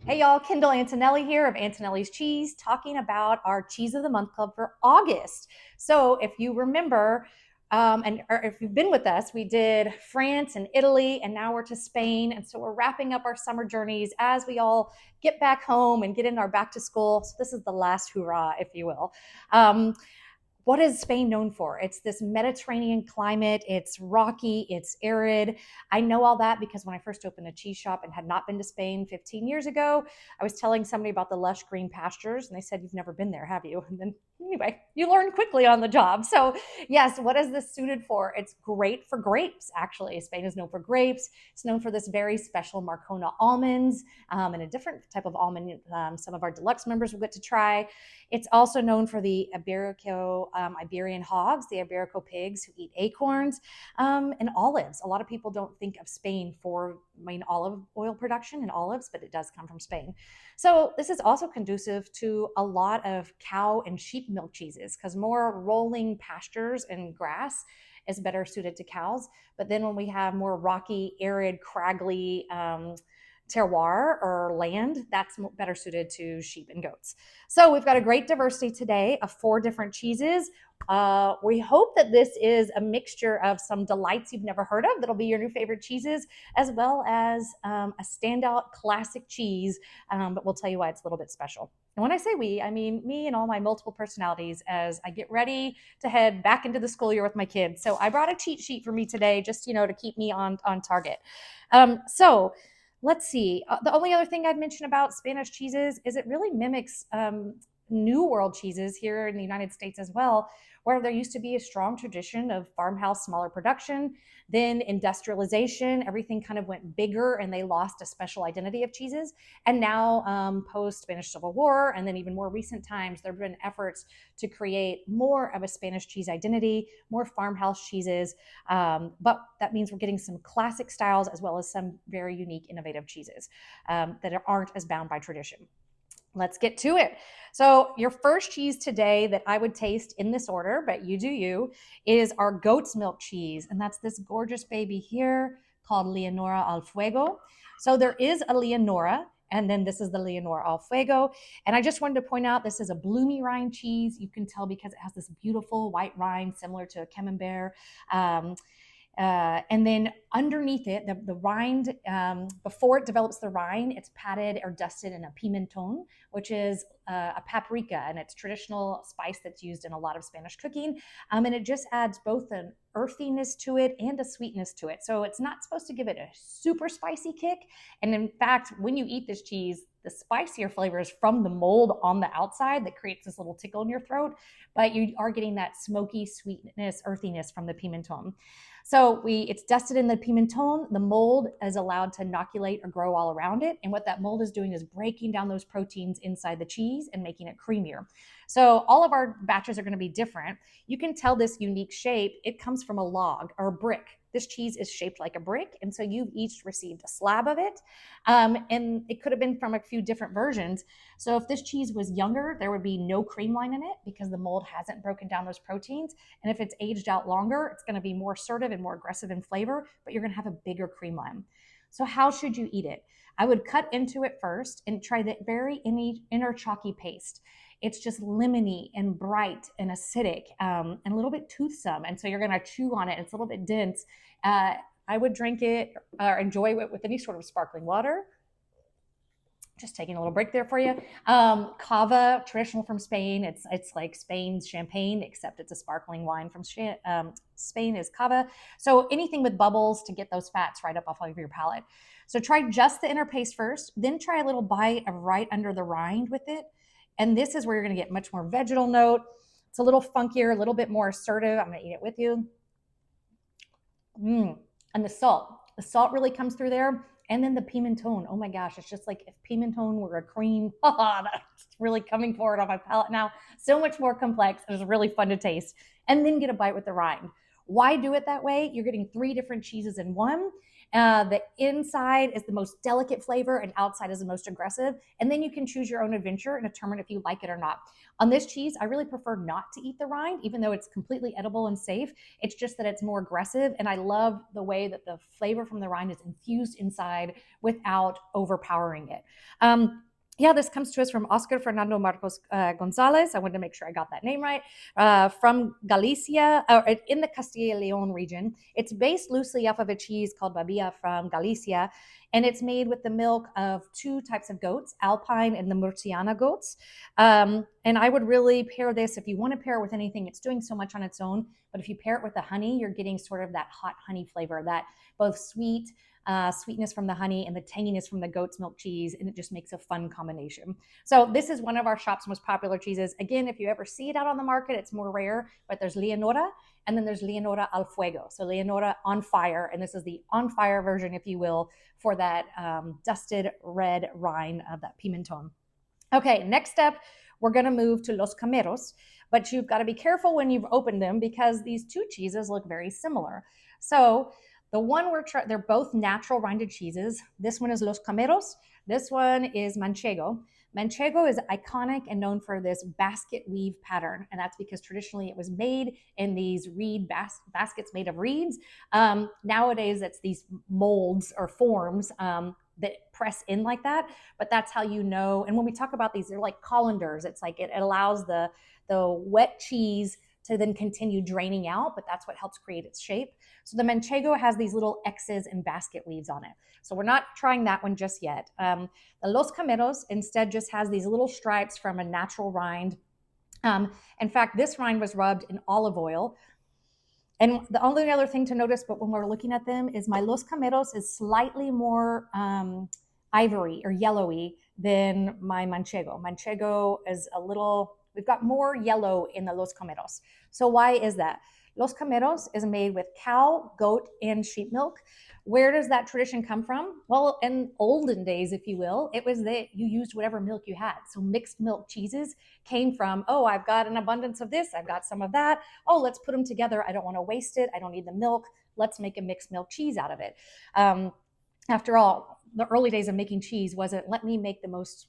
Hey y'all, Kendall Antonelli here of Antonelli's Cheese, talking about our Cheese of the Month Club for August. So, if you remember, or if you've been with us, we did France and Italy, and now we're to Spain. And so, we're wrapping up our summer journeys as we all get back home and get in our back to school. So, this is the last hurrah, if you will. Um, what is Spain known for? It's this Mediterranean climate. It's rocky, it's arid. I know all that because when I first opened a cheese shop and had not been to Spain 15 years ago, I was telling somebody about the lush green pastures, and they said, "You've never been there, have you?" And then, anyway, you learn quickly on the job. So, yes, what is this suited for? It's great for grapes, actually. Spain is known for grapes. It's known for this very special Marcona almonds and a different type of almond some of our deluxe members will get to try. It's also known for the Iberian hogs, the Iberico pigs who eat acorns, and olives. A lot of people don't think of Spain for main olive oil production and olives, but it does come from Spain. So this is also conducive to a lot of cow and sheep milk cheeses because more rolling pastures and grass is better suited to cows. But then when we have more rocky, arid, craggy terroir or land, that's better suited to sheep and goats. So we've got a great diversity today of 4 different cheeses. We hope that this is a mixture of some delights you've never heard of that'll be your new favorite cheeses, as well as a standout classic cheese, but we'll tell you why it's a little bit special. And when I say we, I mean me and all my multiple personalities as I get ready to head back into the school year with my kids. So I brought a cheat sheet for me today, just to keep me on target. So let's see. The only other thing I'd mention about Spanish cheeses is it really mimics New World cheeses here in the United States as well, where there used to be a strong tradition of farmhouse, smaller production. Then industrialization, everything kind of went bigger and they lost a special identity of cheeses. And now, post Spanish Civil War, and then even more recent times, there have been efforts to create more of a Spanish cheese identity, more farmhouse cheeses. But that means we're getting some classic styles as well as some very unique, innovative cheeses that aren't as bound by tradition. Let's get to it. So, your first cheese today that I would taste in this order, but you do you, is our goat's milk cheese. And that's this gorgeous baby here called Leonora al Fuego. So, there is a Leonora, and then this is the Leonora al Fuego. And I just wanted to point out this is a bloomy rind cheese. You can tell because it has this beautiful white rind similar to a camembert. And then underneath it, the rind, before it develops the rind, it's patted or dusted in a pimenton, which is a paprika, and it's traditional spice that's used in a lot of Spanish cooking. And it just adds both an earthiness to it and a sweetness to it. So it's not supposed to give it a super spicy kick. And in fact, when you eat this cheese, the spicier flavors from the mold on the outside that creates this little tickle in your throat, but you are getting that smoky sweetness, earthiness from the pimenton. So it's dusted in the pimenton. The mold is allowed to inoculate or grow all around it. And what that mold is doing is breaking down those proteins inside the cheese and making it creamier. So all of our batches are going to be different. You can tell this unique shape. It comes from a log or a brick. This cheese is shaped like a brick. And so you've each received a slab of it. And it could have been from a few different versions. So if this cheese was younger, there would be no cream line in it because the mold hasn't broken down those proteins. And if it's aged out longer, it's going to be more assertive and more aggressive in flavor, but you're going to have a bigger cream line. So how should you eat it? I would cut into it first and try the very inner chalky paste. It's just lemony and bright and acidic and a little bit toothsome. And so you're going to chew on it. It's a little bit dense. I would drink it or enjoy it with any sort of sparkling water. Just taking a little break there for you. Cava, traditional from Spain. It's like Spain's champagne, except it's a sparkling wine from Spain is cava. So anything with bubbles to get those fats right up off of your palate. So try just the inner paste first, then try a little bite of right under the rind with it. And this is where you're going to get much more vegetal note. It's a little funkier, a little bit more assertive. I'm going to eat it with you. And the salt really comes through there. And then the pimenton. Oh my gosh, it's just like if pimenton were a cream. That's really coming forward on my palate now. So much more complex. It was really fun to taste. And then get a bite with the rind. Why do it that way? You're getting 3 different cheeses in one. The inside is the most delicate flavor and outside is the most aggressive. And then you can choose your own adventure and determine if you like it or not. On this cheese, I really prefer not to eat the rind, even though it's completely edible and safe. It's just that it's more aggressive. And I love the way that the flavor from the rind is infused inside without overpowering it. Yeah, this comes to us from Oscar Fernando Marcos Gonzalez. I wanted to make sure I got that name right. From Galicia, or in the Castilla y Leon region. It's based loosely off of a cheese called Babilla from Galicia, and it's made with the milk of two types of goats, Alpine and the Murciana goats. And I would really pair this, if you want to pair it with anything, it's doing so much on its own, but if you pair it with the honey, you're getting sort of that hot honey flavor, that both sweetness from the honey and the tanginess from the goat's milk cheese, and it just makes a fun combination. So this is one of our shop's most popular cheeses. Again, if you ever see it out on the market, it's more rare, but there's Leonora, and then there's Leonora al fuego. So Leonora on fire, and this is the on fire version, if you will, for that dusted red rind of that pimenton. Okay, next up, we're going to move to Los Cameros, but you've got to be careful when you've opened them because these two cheeses look very similar. So the one they're both natural rinded cheeses. This one is Los Cameros. This one is Manchego. Manchego is iconic and known for this basket weave pattern, and that's because traditionally it was made in these reed baskets made of reeds. Nowadays, it's these molds or forms that press in like that, but that's how you know. And when we talk about these, they're like colanders. It's like it allows the wet cheese to then continue draining out, but that's what helps create its shape. So the Manchego has these little X's and basket weaves on it. So we're not trying that one just yet. The Los Cameros instead just has these little stripes from a natural rind. In fact, this rind was rubbed in olive oil. And the only other thing to notice, but when we're looking at them, is my Los Cameros is slightly more ivory or yellowy than my Manchego. Manchego is a little, we've got more yellow in the Los Cameros. So why is that? Los Cameros is made with cow, goat, and sheep milk. Where does that tradition come from? Well, in olden days, if you will, it was that you used whatever milk you had. So mixed milk cheeses came from, oh, I've got an abundance of this, I've got some of that. Oh, let's put them together. I don't want to waste it. I don't need the milk. Let's make a mixed milk cheese out of it. After all, the early days of making cheese wasn't let me make the most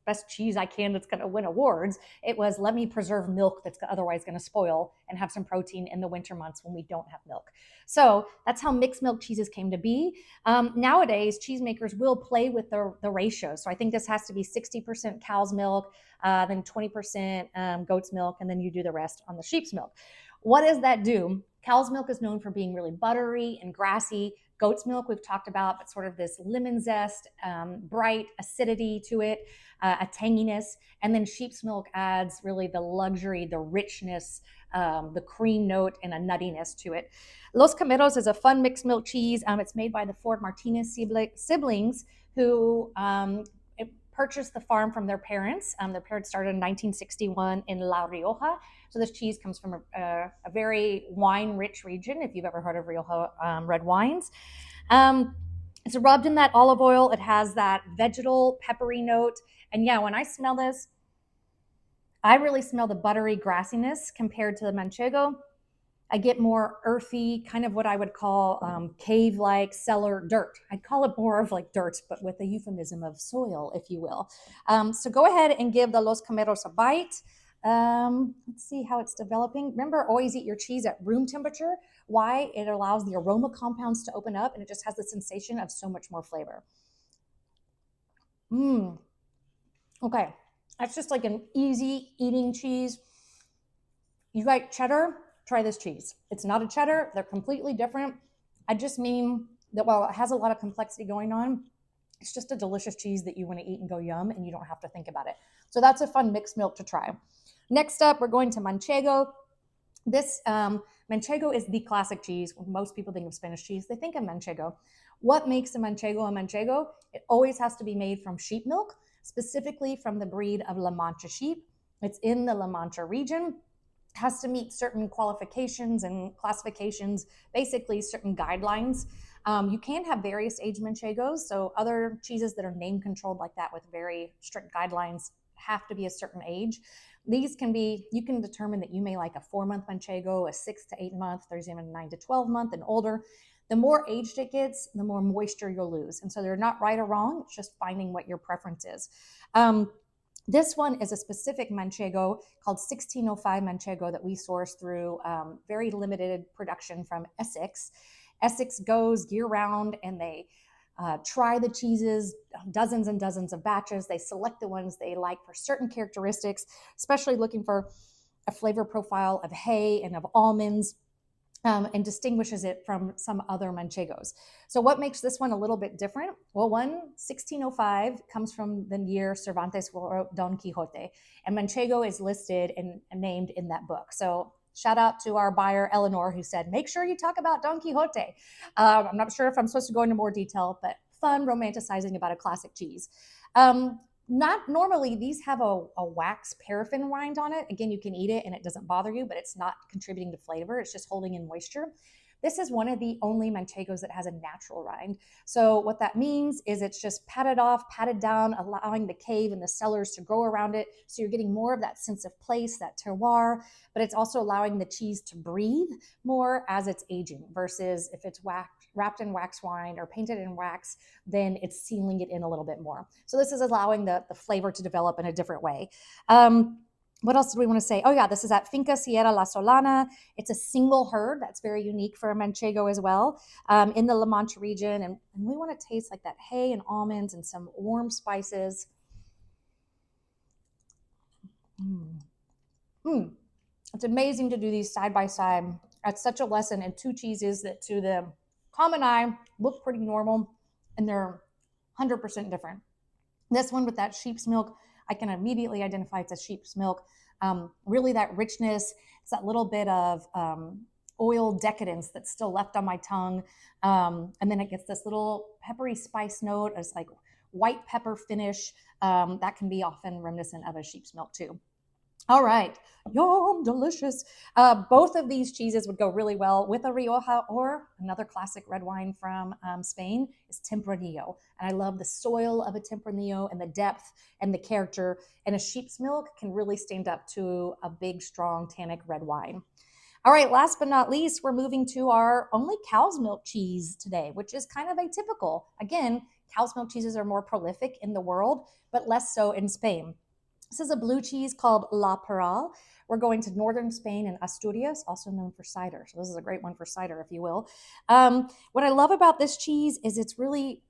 best cheese I can that's going to win awards. It was let me preserve milk that's otherwise going to spoil and have some protein in the winter months when we don't have milk. So that's how mixed milk cheeses came to be. Nowadays, cheesemakers will play with the ratio. So I think this has to be 60% cow's milk, then 20% goat's milk, and then you do the rest on the sheep's milk. What does that do? Cow's milk is known for being really buttery and grassy. Goat's milk we've talked about, but sort of this lemon zest, bright acidity to it, a tanginess. And then sheep's milk adds really the luxury, the richness, the cream note, and a nuttiness to it. Los Cameros is a fun mixed milk cheese. It's made by the Ford Martinez siblings who purchased the farm from their parents. Their parents started in 1961 in La Rioja. So this cheese comes from a very wine-rich region, if you've ever heard of Rioja red wines. It's rubbed in that olive oil. It has that vegetal peppery note. And yeah, when I smell this, I really smell the buttery grassiness compared to the Manchego. I get more earthy, kind of what I would call cave-like cellar dirt. I'd call it more of like dirt, but with a euphemism of soil, if you will. So go ahead and give the Los Cameros a bite. Let's see how it's developing. Remember, always eat your cheese at room temperature. Why? It allows the aroma compounds to open up, and it just has the sensation of so much more flavor. Okay, that's just like an easy eating cheese. You like cheddar? Try this cheese. It's not a cheddar. They're completely different. I just mean that while it has a lot of complexity going on, it's just a delicious cheese that you want to eat and go yum, and you don't have to think about it. So that's a fun mixed milk to try. Next up, we're going to Manchego. This Manchego is the classic cheese. When most people think of Spanish cheese, they think of Manchego. What makes a Manchego a Manchego? It always has to be made from sheep milk, specifically from the breed of La Mancha sheep. It's in the La Mancha region. Has to meet certain qualifications and classifications, basically certain guidelines. You can have various age Manchegos, so other cheeses that are name controlled like that with very strict guidelines have to be a certain age. These can be, you can determine that you may like a 4-month Manchego, a 6 to 8 month, there's even a 9 to 12 month and older. The more aged it gets, the more moisture you'll lose. And so they're not right or wrong, it's just finding what your preference is. This one is a specific Manchego called 1605 Manchego that we source through very limited production from Essex. Essex goes year round and they try the cheeses, dozens and dozens of batches. They select the ones they like for certain characteristics, especially looking for a flavor profile of hay and of almonds. And distinguishes it from some other Manchegos. So what makes this one a little bit different? Well, 1605 comes from the year Cervantes wrote Don Quixote, and Manchego is listed and named in that book. So shout out to our buyer, Eleanor, who said, make sure you talk about Don Quixote. I'm not sure if I'm supposed to go into more detail, but fun romanticizing about a classic cheese. Not normally, these have a wax paraffin rind on it. Again, you can eat it and it doesn't bother you, but it's not contributing to flavor. It's just holding in moisture. This is one of the only Manchegos that has a natural rind. So what that means is it's just patted off, patted down, allowing the cave and the cellars to grow around it. So you're getting more of that sense of place, that terroir, but it's also allowing the cheese to breathe more as it's aging versus if it's wrapped in wax rind or painted in wax, then it's sealing it in a little bit more. So this is allowing the flavor to develop in a different way. What else do we want to say? Oh yeah, this is at Finca Sierra La Solana. It's a single herd. That's very unique for a Manchego as well, in the La Mancha region. And we want to taste like that hay and almonds and some warm spices. It's amazing to do these side by side. That's such a lesson in two cheeses that to the common eye look pretty normal, and they're 100% different. This one with that sheep's milk, I can immediately identify it's a sheep's milk. Really that richness, it's that little bit of oil decadence that's still left on my tongue. And then it gets this little peppery spice note, it's like white pepper finish. That can be often reminiscent of a sheep's milk too. All right, yum, delicious. Both of these cheeses would go really well with a Rioja, or another classic red wine from Spain is Tempranillo. And I love the soil of a Tempranillo and the depth and the character. And a sheep's milk can really stand up to a big, strong, tannic red wine. All right, last but not least, we're moving to our only cow's milk cheese today, which is kind of atypical. Again, cow's milk cheeses are more prolific in the world, but less so in Spain. This is a blue cheese called La Peral. We're going to northern Spain and Asturias, also known for cider. So this is a great one for cider, if you will. What I love about this cheese is it's really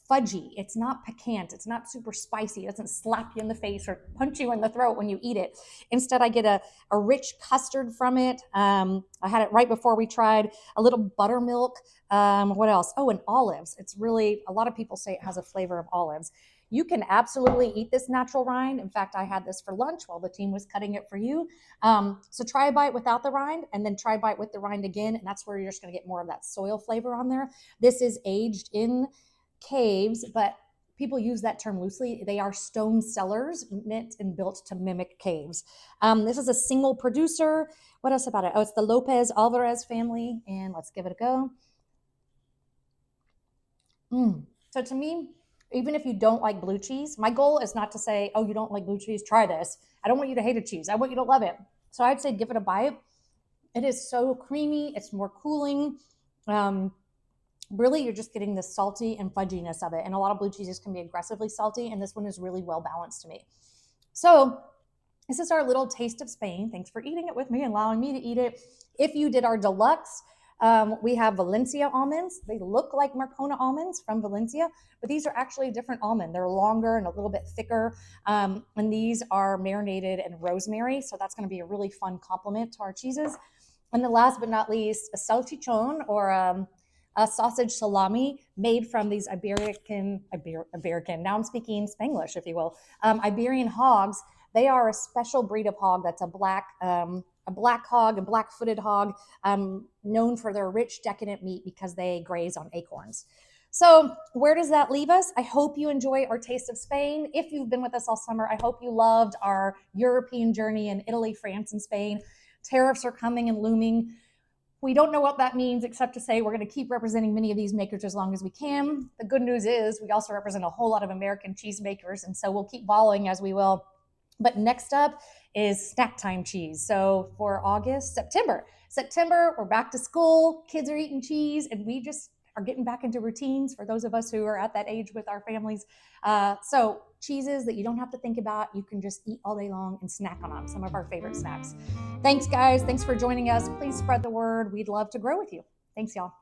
fudgy. It's not piquant. It's not super spicy. It doesn't slap you in the face or punch you in the throat when you eat it. Instead, I get a rich custard from it. I had it right before we tried a little buttermilk. What else? Oh, and olives. It's really, a lot of people say it has a flavor of olives. You can absolutely eat this natural rind. In fact, I had this for lunch while the team was cutting it for you. So try a bite without the rind and then try a bite with the rind again. And that's where you're just going to get more of that soil flavor on there. This is aged in caves, but people use that term loosely. They are stone cellars meant and built to mimic caves. This is a single producer. What else about it? Oh, it's the Lopez Alvarez family. And let's give it a go. So to me, even if you don't like blue cheese, my goal is not to say, oh, you don't like blue cheese, try this. I don't want you to hate a cheese. I want you to love it. So I'd say give it a bite. It is so creamy. It's more cooling. Really, you're just getting the salty and fudginess of it. And a lot of blue cheeses can be aggressively salty, and this one is really well balanced to me. So this is our little taste of Spain. Thanks for eating it with me and allowing me to eat it. If you did our deluxe, we have Valencia almonds. They look like Marcona almonds from Valencia, but these are actually a different almond. They're longer and a little bit thicker. And these are marinated in rosemary. So that's going to be a really fun complement to our cheeses. And the last but not least, a salchichon, or a sausage salami made from these Iberican, now I'm speaking Spanglish, if you will, Iberian hogs. They are a special breed of hog that's a black hog, a black-footed hog, known for their rich, decadent meat because they graze on acorns. So where does that leave us? I hope you enjoy our taste of Spain. If you've been with us all summer, I hope you loved our European journey in Italy, France, and Spain. Tariffs are coming and looming. We don't know what that means, except to say we're going to keep representing many of these makers as long as we can. The good news is we also represent a whole lot of American cheese makers, and so we'll keep following as we will But next up is snack time cheese. So for August, September, we're back to school. Kids are eating cheese, and we just are getting back into routines for those of us who are at that age with our families. So cheeses that you don't have to think about, you can just eat all day long and snack on them. Some of our favorite snacks. Thanks, guys. Thanks for joining us. Please spread the word. We'd love to grow with you. Thanks, y'all.